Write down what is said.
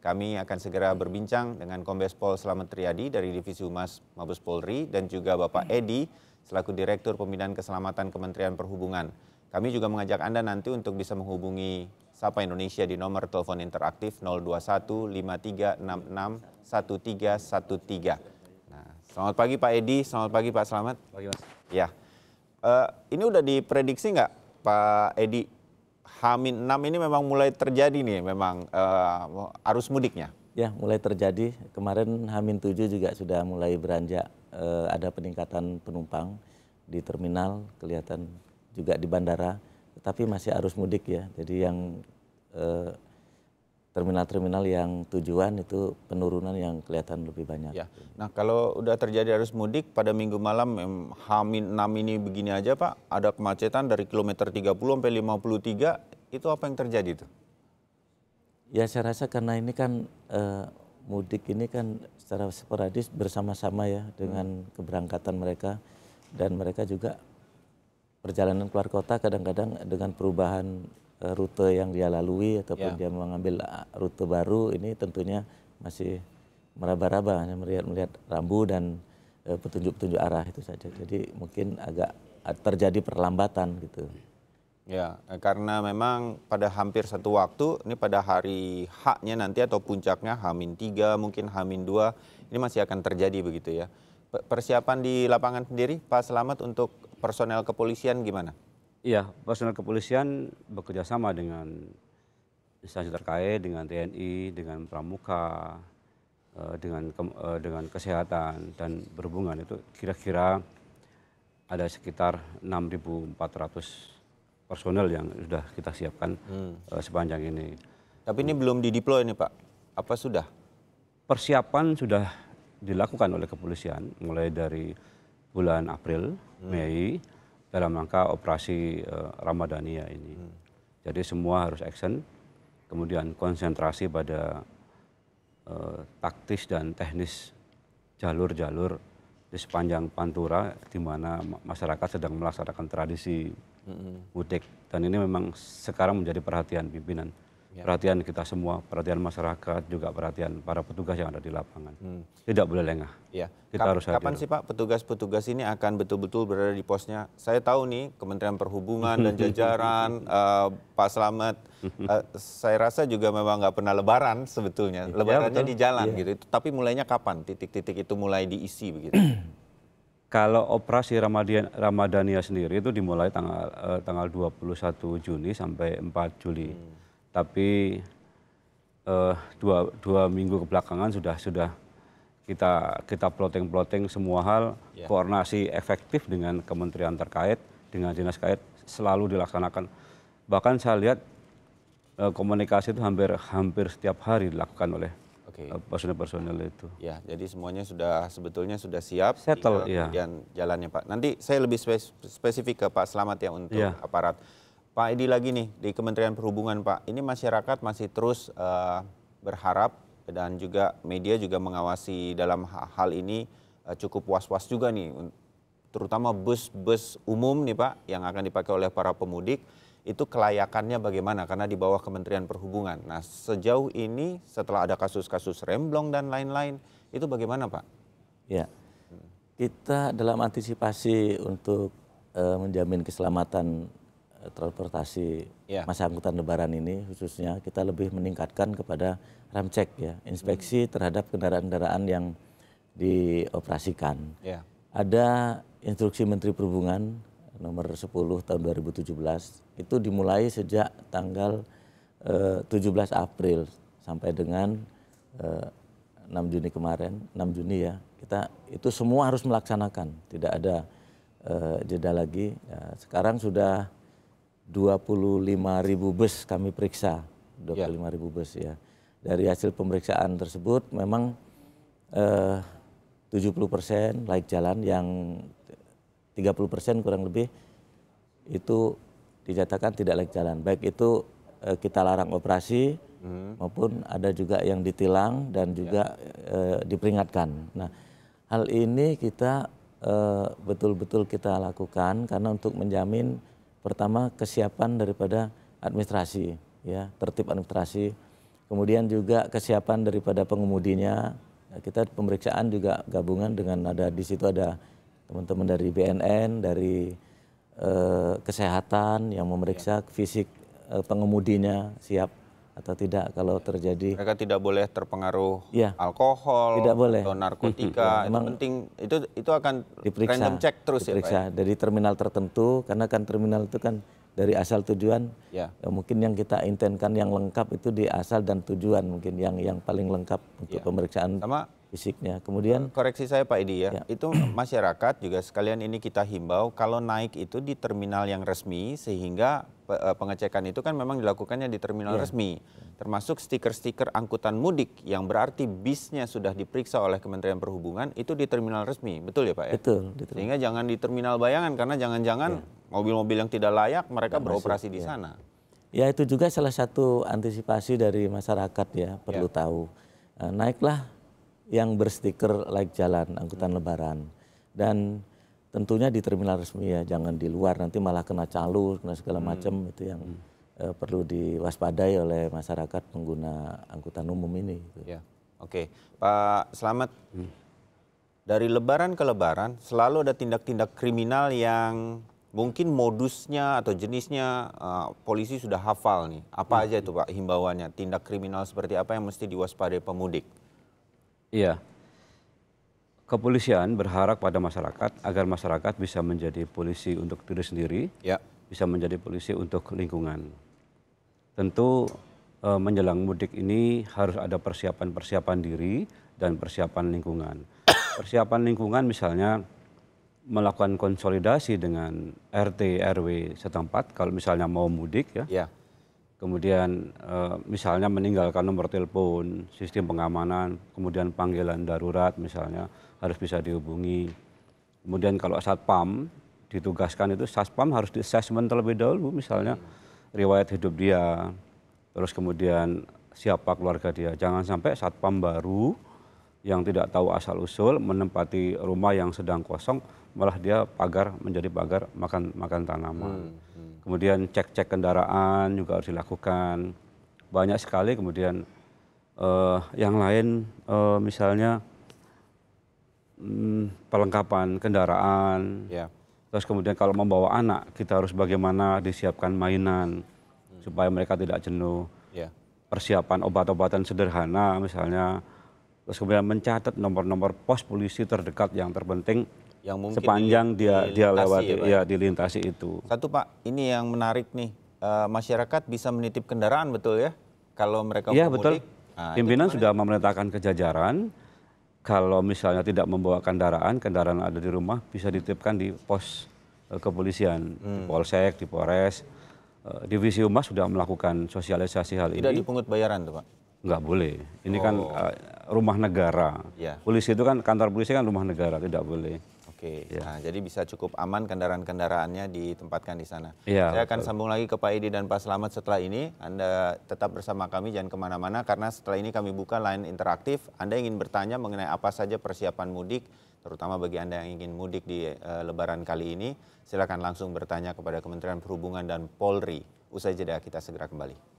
Kami akan segera berbincang dengan Kombes Pol Slamet Riyadi dari Divisi Humas Mabes Polri dan juga Bapak Edi selaku Direktur Pembinaan Keselamatan Kementerian Perhubungan. Kami juga mengajak Anda nanti untuk bisa menghubungi Sapa Indonesia di nomor telepon interaktif 021 5366 1313. Nah, selamat pagi Pak Edi, selamat pagi Pak Slamet. Pagi Mas. Ya, ini udah diprediksi nggak Pak Edi, H-6 ini memang mulai terjadi nih memang arus mudiknya? Ya, mulai terjadi. Kemarin H-7 juga sudah mulai beranjak, ada peningkatan penumpang di terminal, kelihatan juga di bandara, tetapi masih arus mudik ya. Jadi yang terminal-terminal yang tujuan itu penurunan yang kelihatan lebih banyak. Ya. Nah, kalau udah terjadi arus mudik pada minggu malam H-6 ini begini aja Pak, ada kemacetan dari kilometer 30 sampai 53, itu apa yang terjadi tuh? Ya, saya rasa karena ini kan mudik ini kan secara sporadis bersama-sama ya dengan keberangkatan mereka, dan mereka juga perjalanan keluar kota kadang-kadang dengan perubahan rute yang dia lalui ataupun dia mengambil rute baru, ini tentunya masih meraba-raba, hanya melihat rambu dan petunjuk-petunjuk arah itu saja. Jadi mungkin agak terjadi perlambatan gitu. Ya, karena memang pada hampir satu waktu, ini pada hari H-nya nanti atau puncaknya H-3, mungkin H-2, ini masih akan terjadi begitu ya. Persiapan di lapangan sendiri, Pak Slamet, untuk personel kepolisian gimana? Iya, personel kepolisian bekerja sama dengan instansi terkait, dengan TNI, dengan Pramuka, dengan kesehatan dan berhubungan. Itu kira-kira ada sekitar 6.400 personel yang sudah kita siapkan sepanjang ini. Tapi ini belum dideploy nih Pak, apa sudah? Persiapan sudah dilakukan oleh kepolisian mulai dari bulan April, Mei, dalam rangka operasi Ramadhania ini. Jadi semua harus action, kemudian konsentrasi pada taktis dan teknis jalur-jalur di sepanjang Pantura di mana masyarakat sedang melaksanakan tradisi mudik. Dan ini memang sekarang menjadi perhatian pimpinan, perhatian kita semua, perhatian masyarakat, juga perhatian para petugas yang ada di lapangan. Tidak boleh lengah. Ya. Kita harus hadir. Kapan sih Pak petugas-petugas ini akan betul-betul berada di posnya? Saya tahu nih Kementerian Perhubungan dan jajaran Pak Slamet, saya rasa juga memang nggak pernah lebaran sebetulnya. Lebarannya di jalan gitu. Tapi mulainya kapan? Titik-titik itu mulai diisi begitu. Kalau operasi Ramadhania sendiri itu dimulai tanggal 21 Juni sampai 4 Juli. Tapi dua minggu kebelakangan sudah kita plotting semua hal, koordinasi efektif dengan kementerian terkait, dengan dinas terkait selalu dilaksanakan. Bahkan saya lihat komunikasi itu hampir setiap hari dilakukan oleh personel-personel itu. Ya, jadi semuanya sebetulnya sudah siap. Settle, kemudian jalannya Pak. Nanti saya lebih spesifik ke Pak Slamet ya untuk aparat. Pak Edi lagi nih di Kementerian Perhubungan Pak. Ini masyarakat masih terus berharap dan juga media juga mengawasi dalam hal ini cukup was-was juga nih. Terutama bus-bus umum nih Pak yang akan dipakai oleh para pemudik. Itu kelayakannya bagaimana karena di bawah Kementerian Perhubungan. Nah, sejauh ini setelah ada kasus-kasus remblong dan lain-lain, itu bagaimana Pak? Ya, kita dalam antisipasi untuk menjamin keselamatan transportasi masa angkutan lebaran ini, khususnya kita lebih meningkatkan kepada ramcek ya, inspeksi terhadap kendaraan-kendaraan yang dioperasikan. Ada instruksi Menteri Perhubungan nomor 10 tahun 2017 itu dimulai sejak tanggal 17 April sampai dengan 6 Juni kemarin, 6 Juni ya, kita itu semua harus melaksanakan, tidak ada jeda lagi. Ya, sekarang sudah 25.000 bus kami periksa, 25.000 bus ya. Dari hasil pemeriksaan tersebut memang 70% layak jalan, yang 30% kurang lebih itu dinyatakan tidak layak jalan. Baik itu kita larang operasi maupun ada juga yang ditilang dan juga diperingatkan. Nah, hal ini kita betul-betul kita lakukan karena untuk menjamin pertama kesiapan daripada administrasi, ya, tertib administrasi. Kemudian juga kesiapan daripada pengemudinya. Kita pemeriksaan juga gabungan dengan di situ ada teman-teman dari BNN, dari kesehatan yang memeriksa fisik pengemudinya siap atau tidak kalau terjadi. Mereka tidak boleh terpengaruh alkohol tidak boleh. Atau narkotika. Itu penting, itu akan diperiksa, random check terus diperiksa, ya Pak? Dari terminal tertentu, karena kan terminal itu kan dari asal tujuan. Mungkin yang kita intenkan yang lengkap itu di asal dan tujuan, mungkin yang paling lengkap untuk pemeriksaan fisiknya. Kemudian koreksi saya Pak Edi itu masyarakat juga sekalian ini kita himbau kalau naik itu di terminal yang resmi, sehingga pengecekan itu kan memang dilakukannya di terminal resmi. Termasuk stiker-stiker angkutan mudik yang berarti bisnya sudah diperiksa oleh Kementerian Perhubungan itu di terminal resmi. Betul ya Pak ya? Betul. Sehingga jangan di terminal bayangan, karena jangan-jangan mobil-mobil yang tidak layak mereka beroperasi di sana. Ya, itu juga salah satu antisipasi dari masyarakat ya, perlu tahu. Naiklah yang berstiker layak jalan, angkutan lebaran. Dan tentunya di terminal resmi ya, jangan di luar, nanti malah kena calo, kena segala macam. Itu yang perlu diwaspadai oleh masyarakat pengguna angkutan umum ini. Oke, Pak Slamet, dari lebaran ke lebaran selalu ada tindak-tindak kriminal yang mungkin modusnya atau jenisnya polisi sudah hafal nih. Apa aja itu Pak himbauannya, tindak kriminal seperti apa yang mesti diwaspadai pemudik? Iya, kepolisian berharap pada masyarakat agar masyarakat bisa menjadi polisi untuk diri sendiri, bisa menjadi polisi untuk lingkungan. Tentu menjelang mudik ini harus ada persiapan diri dan persiapan lingkungan. Persiapan lingkungan misalnya melakukan konsolidasi dengan RT, RW setempat kalau misalnya mau mudik ya. Kemudian misalnya meninggalkan nomor telepon, sistem pengamanan, kemudian panggilan darurat misalnya harus bisa dihubungi. Kemudian kalau satpam ditugaskan itu satpam harus di-assessment terlebih dahulu, misalnya riwayat hidup dia, terus kemudian siapa keluarga dia. Jangan sampai satpam baru yang tidak tahu asal-usul menempati rumah yang sedang kosong, malah dia menjadi pagar makan tanaman. Kemudian cek-cek kendaraan juga harus dilakukan. Banyak sekali kemudian yang lain misalnya perlengkapan kendaraan. Terus kemudian kalau membawa anak kita harus bagaimana disiapkan mainan supaya mereka tidak jenuh. Persiapan obat-obatan sederhana misalnya. Terus kemudian mencatat nomor-nomor pos polisi terdekat yang terpenting yang mungkin sepanjang dia lewati dilintasi itu. Satu Pak, ini yang menarik nih, masyarakat bisa menitip kendaraan betul ya kalau mereka Iya betul. Pimpinan sudah memerintahkan ke jajaran kalau misalnya tidak membawa kendaraan ada di rumah bisa dititipkan di pos kepolisian, di Polsek, di Polres. Divisi Humas sudah melakukan sosialisasi hal ini. Tidak dipungut bayaran tuh Pak? Nggak boleh. Ini kan rumah negara. Polisi itu kan, kantor polisi kan rumah negara, tidak boleh. Nah, jadi bisa cukup aman kendaraan-kendaraannya ditempatkan di sana. Saya akan sambung lagi ke Pak Edi dan Pak Slamet setelah ini. Anda tetap bersama kami, jangan kemana-mana karena setelah ini kami buka line interaktif. Anda ingin bertanya mengenai apa saja persiapan mudik, terutama bagi Anda yang ingin mudik di Lebaran kali ini, silakan langsung bertanya kepada Kementerian Perhubungan dan Polri. Usai jeda kita segera kembali.